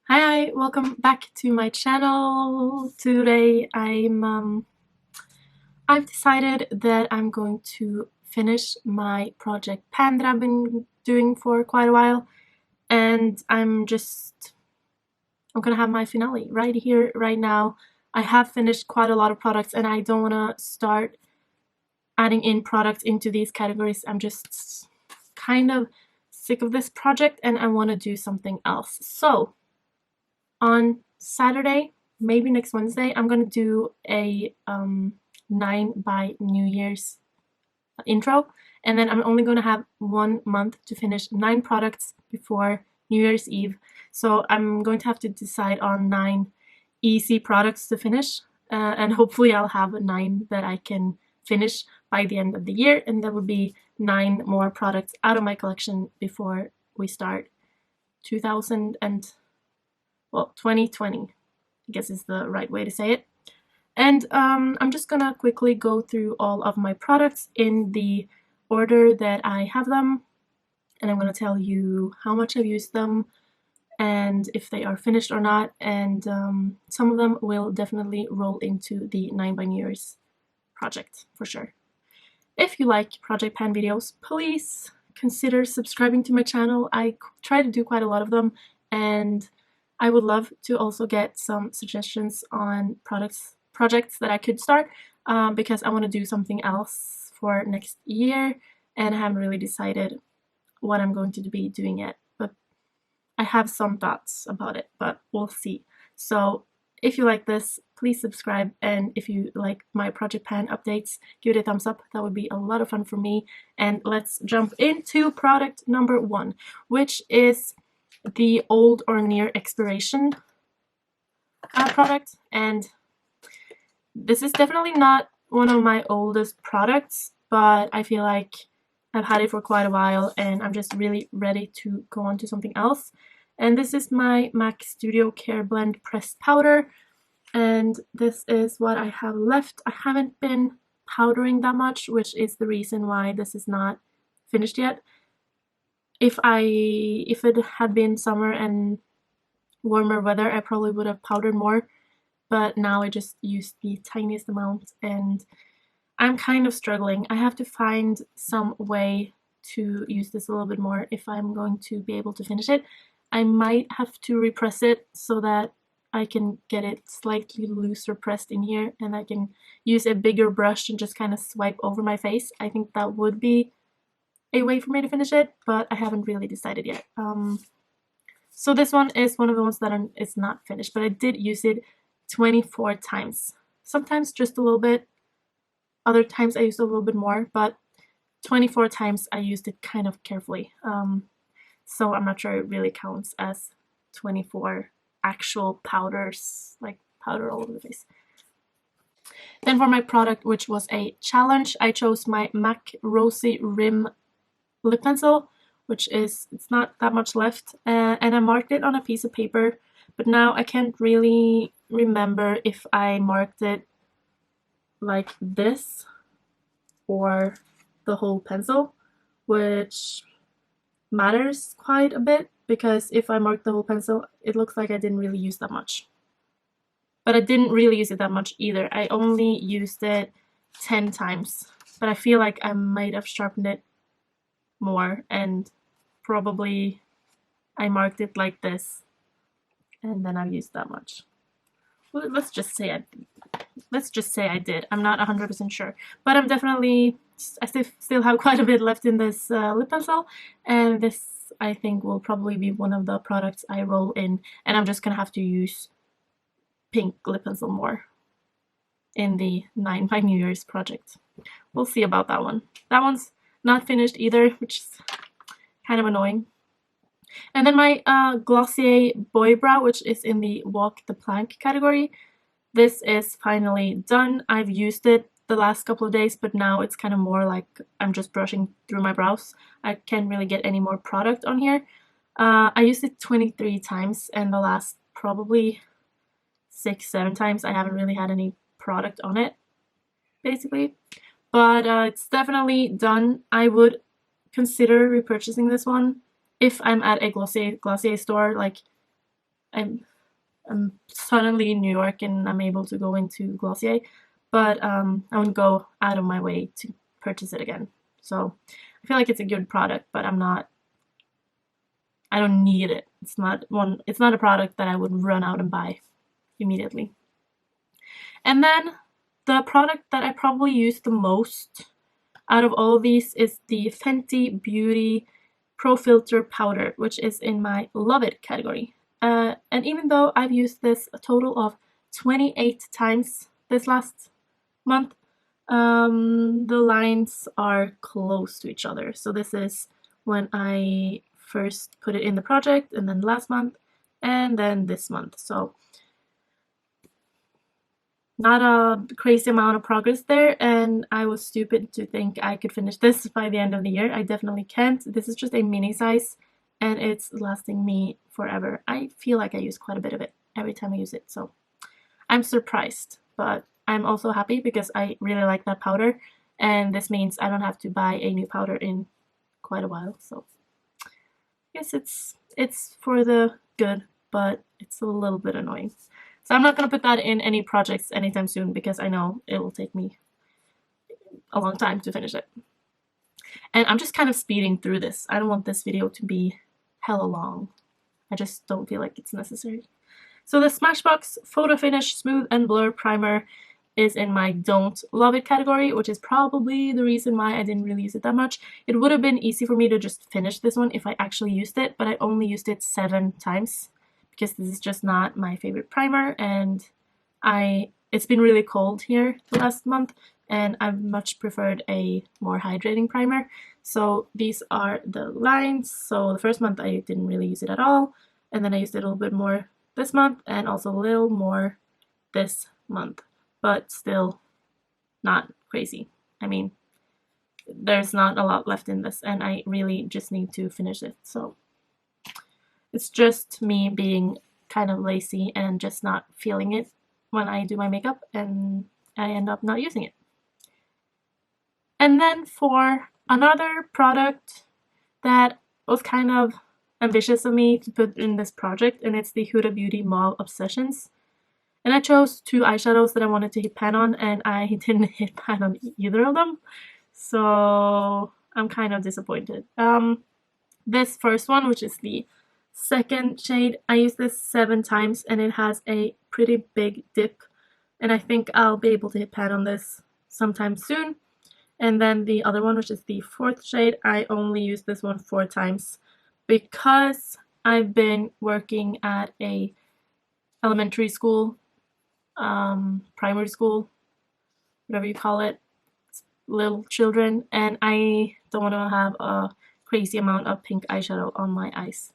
Hi, welcome back to my channel. Today I've decided that I'm going to finish my project pan that I've been doing for quite a while, and I'm gonna have my finale right here, right now. I have finished quite a lot of products and I don't wanna start adding in products into these categories. I'm just kind of sick of this project and I want to do something else. So on Saturday, maybe next Wednesday, I'm gonna do a 9 by New Year's intro, and then I'm only gonna have 1 month to finish 9 products before New Year's Eve. So I'm going to have to decide on 9 easy products to finish, and hopefully I'll have 9 that I can finish by the end of the year, and that would be 9 more products out of my collection before we start 2020, I guess is the right way to say it. And I'm just gonna quickly go through all of my products in the order that I have them, and I'm gonna tell you how much I've used them and if they are finished or not, and some of them will definitely roll into the 9 by New Year's project for sure. If you like project pan videos, please consider subscribing to my channel. I try to do quite a lot of them, and I would love to also get some suggestions on projects that I could start, because I want to do something else for next year and I haven't really decided what I'm going to be doing yet, but I have some thoughts about it, but we'll see. So if you like this, please subscribe, and if you like my project pan updates, give it a thumbs up. That would be a lot of fun for me. And let's jump into product number 1, which is the old or near expiration product. And this is definitely not one of my oldest products, but I feel like I've had it for quite a while and I'm just really ready to go on to something else. And this is my MAC Studio Careblend pressed powder, and this is what I have left. I haven't been powdering that much, which is the reason why this is not finished yet. If it had been summer and warmer weather, I probably would have powdered more, but now I just used the tiniest amount and I'm kind of struggling. I have to find some way to use this a little bit more if I'm going to be able to finish it. I might have to repress it so that I can get it slightly looser pressed in here and I can use a bigger brush and just kind of swipe over my face. I think that would be a way for me to finish it, but I haven't really decided yet. So this one is one of the ones that is not finished, but I did use it 24 times. Sometimes just a little bit, other times I used a little bit more, but 24 times I used it kind of carefully. So I'm not sure it really counts as 24 actual powders, like powder all over the face. Then for my product, which was a challenge, I chose my MAC Rosy Rim lip pencil, which is, it's not that much left, and I marked it on a piece of paper, but now I can't really remember if I marked it like this or the whole pencil, which matters quite a bit, because if I mark the whole pencil, it looks like I didn't really use that much. But I didn't really use it that much either. I only used it 10 times, but I feel like I might have sharpened it more, and probably I marked it like this and then I've used that much. Well, let's just say I did. I'm not 100% sure, but I'm definitely, I still have quite a bit left in this lip pencil, and this I think will probably be one of the products I roll in, and I'm just gonna have to use pink lip pencil more in the 9 by New Year's project. We'll see about that one. That one's not finished either, which is kind of annoying. And then my Glossier Boy Brow, which is in the Walk the Plank category. This is finally done. I've used it the last couple of days, but now it's kind of more like I'm just brushing through my brows. I can't really get any more product on here. I used it 23 times, and the last probably 6-7 times I haven't really had any product on it, basically. But it's definitely done. I would consider repurchasing this one if I'm at a Glossier store, like I'm suddenly in New York and I'm able to go into Glossier, but I wouldn't go out of my way to purchase it again. So I feel like it's a good product, but I don't need it. It's not a product that I would run out and buy immediately. And then the product that I probably use the most out of all of these is the Fenty Beauty Pro Filt'r powder, which is in my Love It category. And even though I've used this a total of 28 times this last month, the lines are close to each other. So this is when I first put it in the project, and then last month, and then this month. So not a crazy amount of progress there, and I was stupid to think I could finish this by the end of the year. I definitely can't. This is just a mini size, and it's lasting me forever. I feel like I use quite a bit of it every time I use it, so I'm surprised, but I'm also happy because I really like that powder, and this means I don't have to buy a new powder in quite a while, so I guess it's for the good, but it's a little bit annoying. So I'm not going to put that in any projects anytime soon because I know it will take me a long time to finish it. And I'm just kind of speeding through this. I don't want this video to be hella long. I just don't feel like it's necessary. So the Smashbox Photo Finish Smooth and Blur Primer is in my Don't Love It category, which is probably the reason why I didn't really use it that much. It would have been easy for me to just finish this one if I actually used it, but I only used it 7 times. Because this is just not my favorite primer, and it's been really cold here the last month, and I've much preferred a more hydrating primer. So these are the lines. So the first month I didn't really use it at all, and then I used it a little bit more this month, and also a little more this month, but still not crazy. I mean, there's not a lot left in this, and I really just need to finish it. So it's just me being kind of lazy and just not feeling it when I do my makeup, and I end up not using it. And then for another product that was kind of ambitious of me to put in this project, and it's the Huda Beauty Mauve Obsessions. And I chose 2 eyeshadows that I wanted to hit pan on, and I didn't hit pan on either of them. So I'm kind of disappointed. This first one, which is the second shade, I used this 7 times, and it has a pretty big dip, and I think I'll be able to hit pan on this sometime soon. And then the other one, which is the 4th shade, I only used this one 4 times because I've been working at a elementary school, primary school, whatever you call it, little children, and I don't want to have a crazy amount of pink eyeshadow on my eyes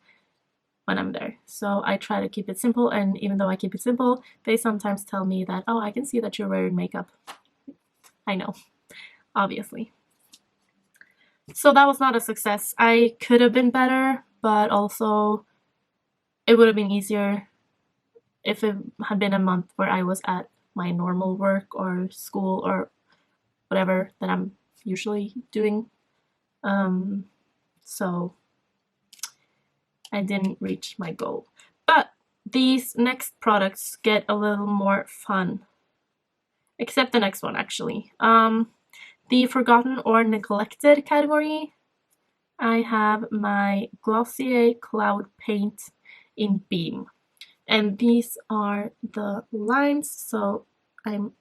when I'm there. So I try to keep it simple, and even though I keep it simple, they sometimes tell me that, oh, I can see that you're wearing makeup. I know, obviously. So that was not a success. I could have been better, but also it would have been easier if it had been a month where I was at my normal work or school or whatever that I'm usually doing. So I didn't reach my goal. But these next products get a little more fun. Except the next one, actually. The Forgotten or Neglected category, I have my Glossier Cloud Paint in Beam. And these are the lines, so I'm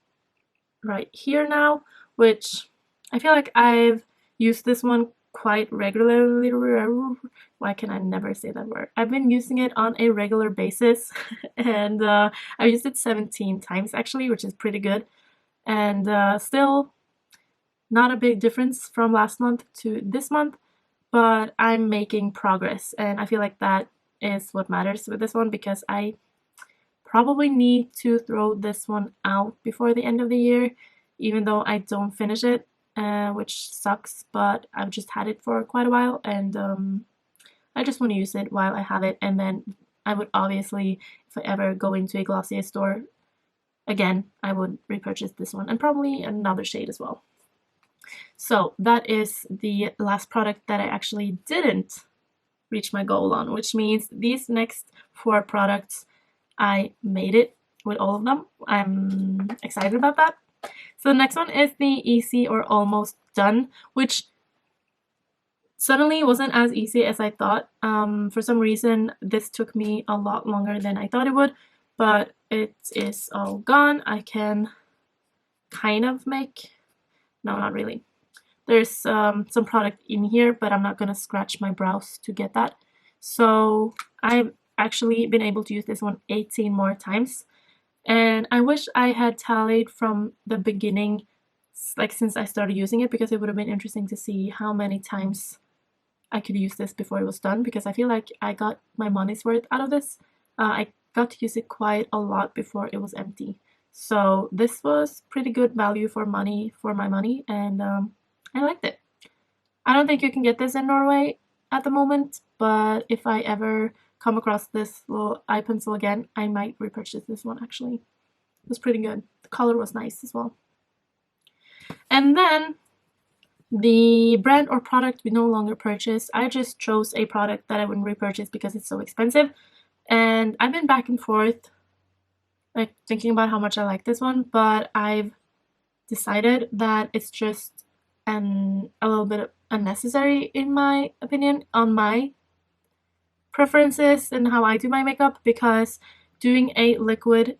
right here now, which I feel like I've used this one quite regularly. Why can I never say that word? I've been using it on a regular basis, and I've used it 17 times actually, which is pretty good, and still not a big difference from last month to this month, but I'm making progress, and I feel like that is what matters with this one, because I probably need to throw this one out before the end of the year, even though I don't finish it, which sucks, but I've just had it for quite a while, and I just want to use it while I have it, and then I would obviously, if I ever go into a Glossier store again, I would repurchase this one, and probably another shade as well. So that is the last product that I actually didn't reach my goal on, which means these next 4 products I made it with all of them. I'm excited about that. So the next one is the easy or almost done, which suddenly wasn't as easy as I thought. For some reason this took me a lot longer than I thought it would, but it is all gone. I can kind of make, no, not really. There's some product in here, but I'm not gonna scratch my brows to get that. So I've actually been able to use this one 18 more times, and I wish I had tallied from the beginning, like since I started using it, because it would have been interesting to see how many times I could use this before it was done, because I feel like I got my money's worth out of this. I got to use it quite a lot before it was empty. So this was pretty good value for money, for my money, and I liked it. I don't think you can get this in Norway at the moment, but if I ever come across this little eye pencil again, I might repurchase this one actually. It was pretty good. The color was nice as well. And then the brand or product we no longer purchase. I just chose a product that I wouldn't repurchase because it's so expensive. And I've been back and forth, like thinking about how much I like this one, but I've decided that it's just a little bit unnecessary in my opinion, on my preferences and how I do my makeup, because doing a liquid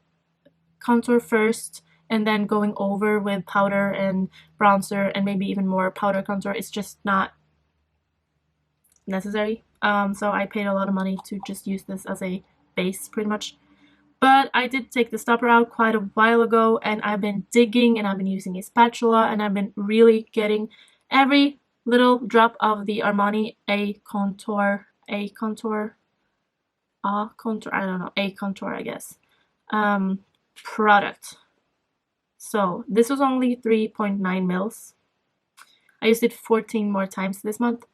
contour first and then going over with powder and bronzer and maybe even more powder contour is just not necessary. So I paid a lot of money to just use this as a base pretty much. But I did take the stopper out quite a while ago, and I've been digging, and I've been using a spatula, and I've been really getting every little drop of the Armani A contour, I guess, product. So this was only 3.9 mils. I used it 14 more times this month,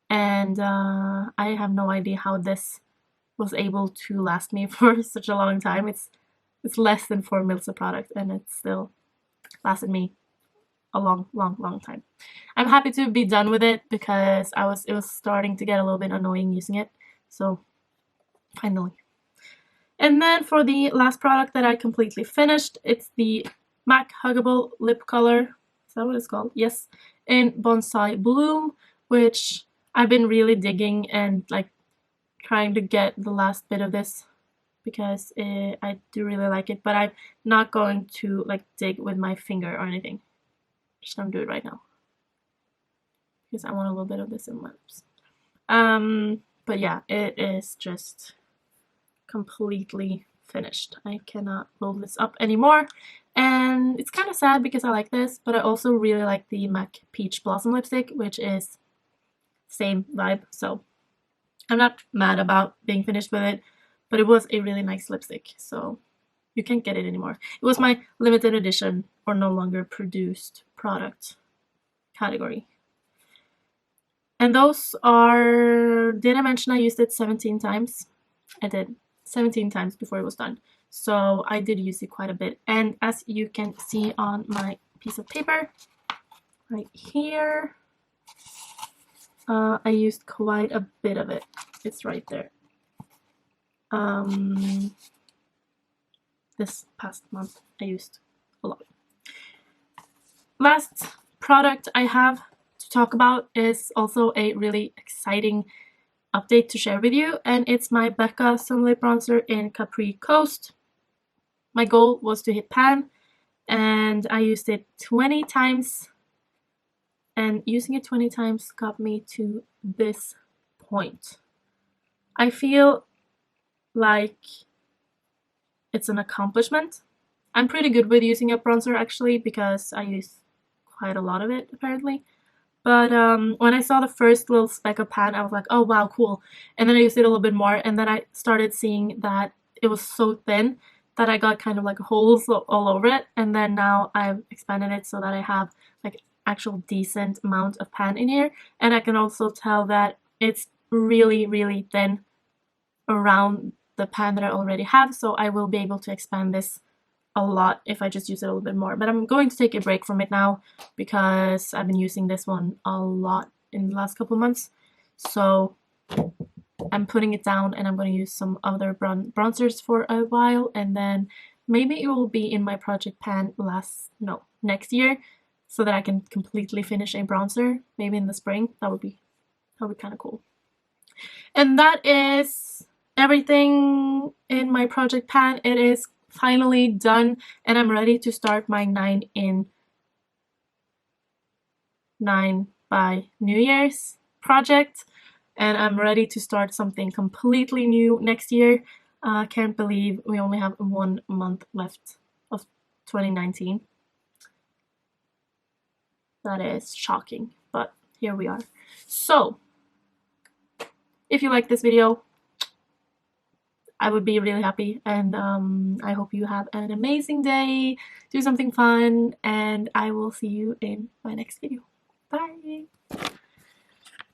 and I have no idea how this was able to last me for such a long time. It's less than 4 mils of product, and it still lasted me a long time. I'm happy to be done with it because it was starting to get a little bit annoying using it. So finally. And then for the last product that I completely finished, it's the MAC Huggable lip color. Is that what it's called? Yes, in Bonsai Bloom, which I've been really digging and like trying to get the last bit of this because I do really like it, but I'm not going to like dig with my finger or anything. Just gonna do it right now because I want a little bit of this in my lips. But yeah, it is just completely finished. I cannot roll this up anymore, and it's kind of sad because I like this, but I also really like the MAC Peach Blossom lipstick, which is same vibe. So I'm not mad about being finished with it, but it was a really nice lipstick, so you can't get it anymore. It was my limited edition or no longer produced product category. And those are, did I mention I used it 17 times? I did, 17 times before it was done. So I did use it quite a bit. And as you can see on my piece of paper right here, I used quite a bit of it. It's right there. This past month I used a lot. Last product I have to talk about is also a really exciting update to share with you, and it's my BECCA Sunlit bronzer in Capri Coast. My goal was to hit pan, and I used it 20 times, and using it 20 times got me to this point. I feel like it's an accomplishment. I'm pretty good with using a bronzer actually because I use quite a lot of it apparently. But when I saw the first little speck of pan, I was like, oh wow, cool. And then I used it a little bit more, and then I started seeing that it was so thin that I got kind of like holes all over it. And then now I've expanded it so that I have like actual decent amount of pan in here. And I can also tell that it's really, really thin around the pan that I already have. So I will be able to expand this a lot if I just use it a little bit more. But I'm going to take a break from it now because I've been using this one a lot in the last couple months. So I'm putting it down, and I'm going to use some other bronzers for a while, and then maybe it will be in my project pan next year, so that I can completely finish a bronzer, maybe in the spring. That would be kind of cool. And that is everything in my project pan. It is finally done, and I'm ready to start my 9 in 9 by New Year's project, and I'm ready to start something completely new next year. I can't believe we only have 1 month left of 2019. That is shocking, but here we are. So if you like this video, I would be really happy, and I hope you have an amazing day, do something fun, and I will see you in my next video. Bye!